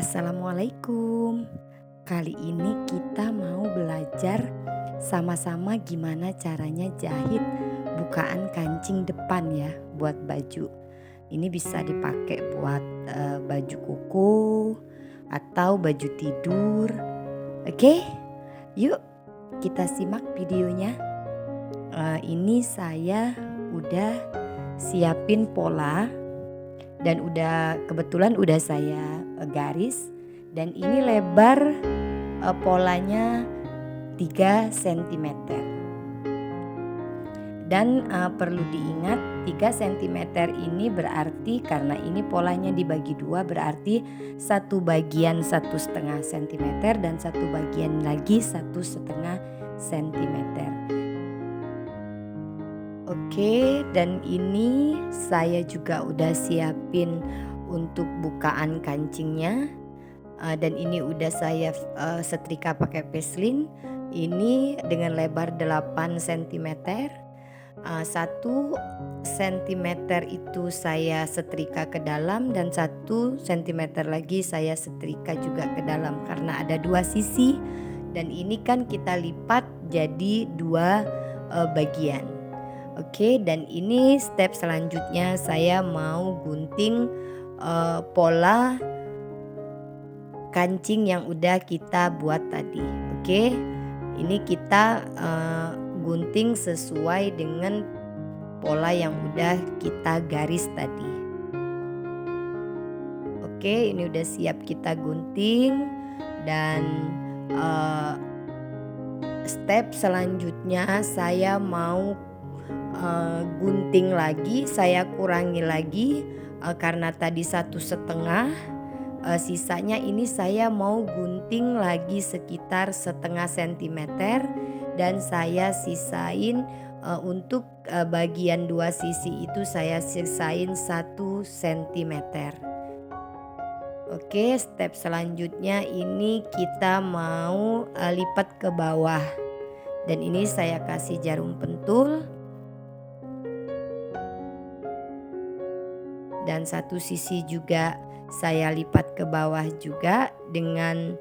Assalamualaikum. Kali ini kita mau belajar sama-sama gimana caranya jahit bukaan kancing depan ya buat baju. Ini bisa dipakai buat baju koko atau baju tidur. Oke, yuk kita simak videonya. Ini saya udah siapin pola dan kebetulan udah saya garis, dan ini lebar polanya 3 cm. Dan perlu diingat 3 cm ini berarti karena ini polanya dibagi dua, berarti satu bagian 1,5 cm dan satu bagian lagi 1,5 cm. Oke, dan ini saya juga udah siapin untuk bukaan kancingnya, dan ini udah saya setrika pakai peslin. Ini dengan lebar 8 cm, 1 cm itu saya setrika ke dalam dan 1 cm lagi saya setrika juga ke dalam karena ada 2 sisi, dan ini kan kita lipat jadi 2 bagian. Oke, dan ini step selanjutnya saya mau gunting pola kancing yang udah kita buat tadi. Oke, ini kita gunting sesuai dengan pola yang udah kita garis tadi. Oke, ini udah siap kita gunting, dan step selanjutnya saya mau gunting lagi, saya kurangi lagi karena tadi 1,5, sisanya ini saya mau gunting lagi sekitar 0,5 cm, dan saya sisain untuk bagian 2 sisi itu saya sisain 1 cm. Oke, step selanjutnya ini kita mau lipat ke bawah, dan ini saya kasih jarum pentul. Dan satu sisi juga saya lipat ke bawah juga dengan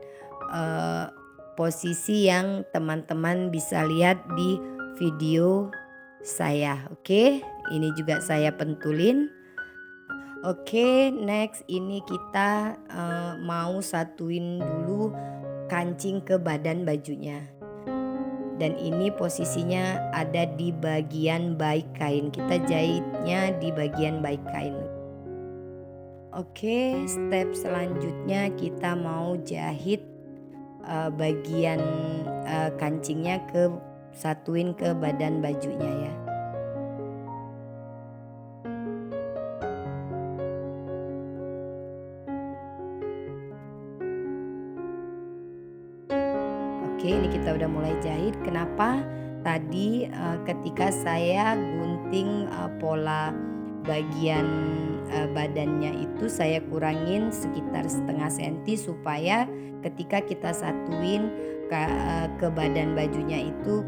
posisi yang teman-teman bisa lihat di video saya. Oke, ini juga saya pentulin. Oke, next ini kita mau satuin dulu kancing ke badan bajunya. Dan ini posisinya ada di bagian baik kain. Kita jahitnya di bagian baik kain. Oke, step selanjutnya kita mau jahit bagian kancingnya satuin ke badan bajunya ya. Oke, ini kita udah mulai jahit. Kenapa? Tadi ketika saya gunting pola bagian badannya itu saya kurangin sekitar 0,5 cm supaya ketika kita satuin ke badan bajunya itu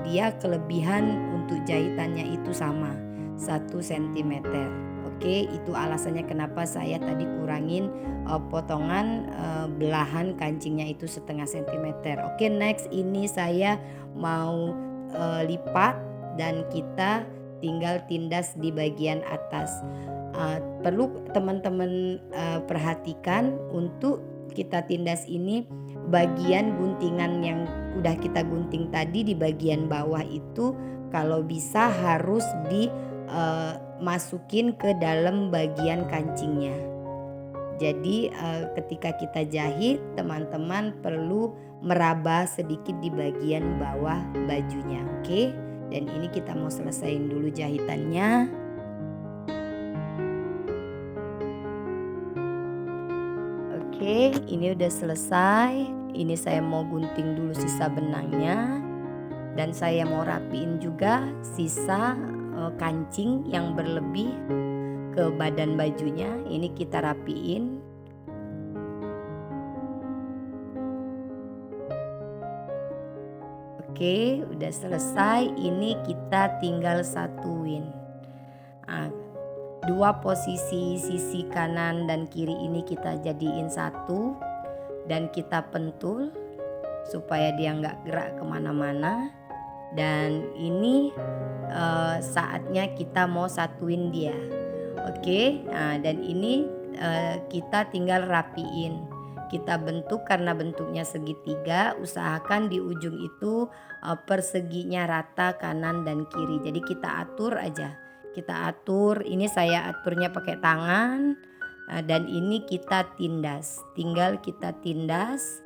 dia kelebihan untuk jahitannya itu sama 1 cm. Oke, itu alasannya kenapa saya tadi kurangin potongan belahan kancingnya itu 0,5 cm. Oke, next ini saya mau lipat dan kita tinggal tindas di bagian atas. Perlu teman-teman perhatikan untuk kita tindas ini bagian guntingan yang udah kita gunting tadi di bagian bawah itu kalau bisa harus dimasukin ke dalam bagian kancingnya. Jadi ketika kita jahit, teman-teman perlu meraba sedikit di bagian bawah bajunya. Oke, dan ini kita mau selesaiin dulu jahitannya. Oke, ini udah selesai. Ini saya mau gunting dulu sisa benangnya, dan saya mau rapiin juga sisa kancing yang berlebih ke badan bajunya. Ini kita rapiin. Oke, udah selesai. Ini kita tinggal satuin. dua posisi sisi kanan dan kiri ini kita jadiin satu dan kita pentul supaya dia nggak gerak kemana-mana. Dan ini saatnya kita mau satuin dia. Oke, nah dan ini kita tinggal rapiin. Kita bentuk karena bentuknya segitiga, usahakan di ujung itu perseginya rata kanan dan kiri. Jadi kita atur aja. Kita atur, ini saya aturnya pakai tangan dan ini kita tindas. Tinggal kita tindas.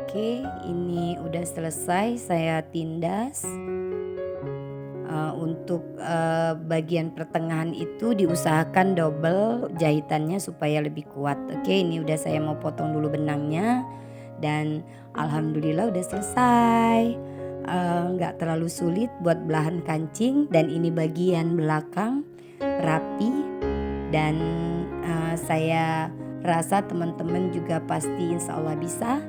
Oke, ini udah selesai saya tindas. Untuk bagian pertengahan itu diusahakan double jahitannya supaya lebih kuat. Oke, ini udah saya mau potong dulu benangnya dan alhamdulillah udah selesai. Nggak terlalu sulit buat belahan kancing dan ini bagian belakang rapi dan saya rasa teman-teman juga pasti insya Allah bisa.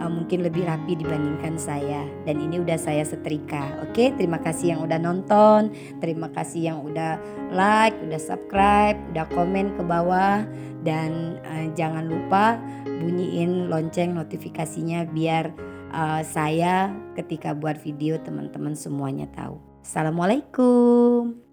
Mungkin lebih rapi dibandingkan saya dan ini udah saya setrika. Oke, terima kasih yang udah nonton, terima kasih yang udah like, udah subscribe, udah komen ke bawah dan jangan lupa bunyiin lonceng notifikasinya biar saya ketika buat video teman-teman semuanya tahu. Assalamualaikum.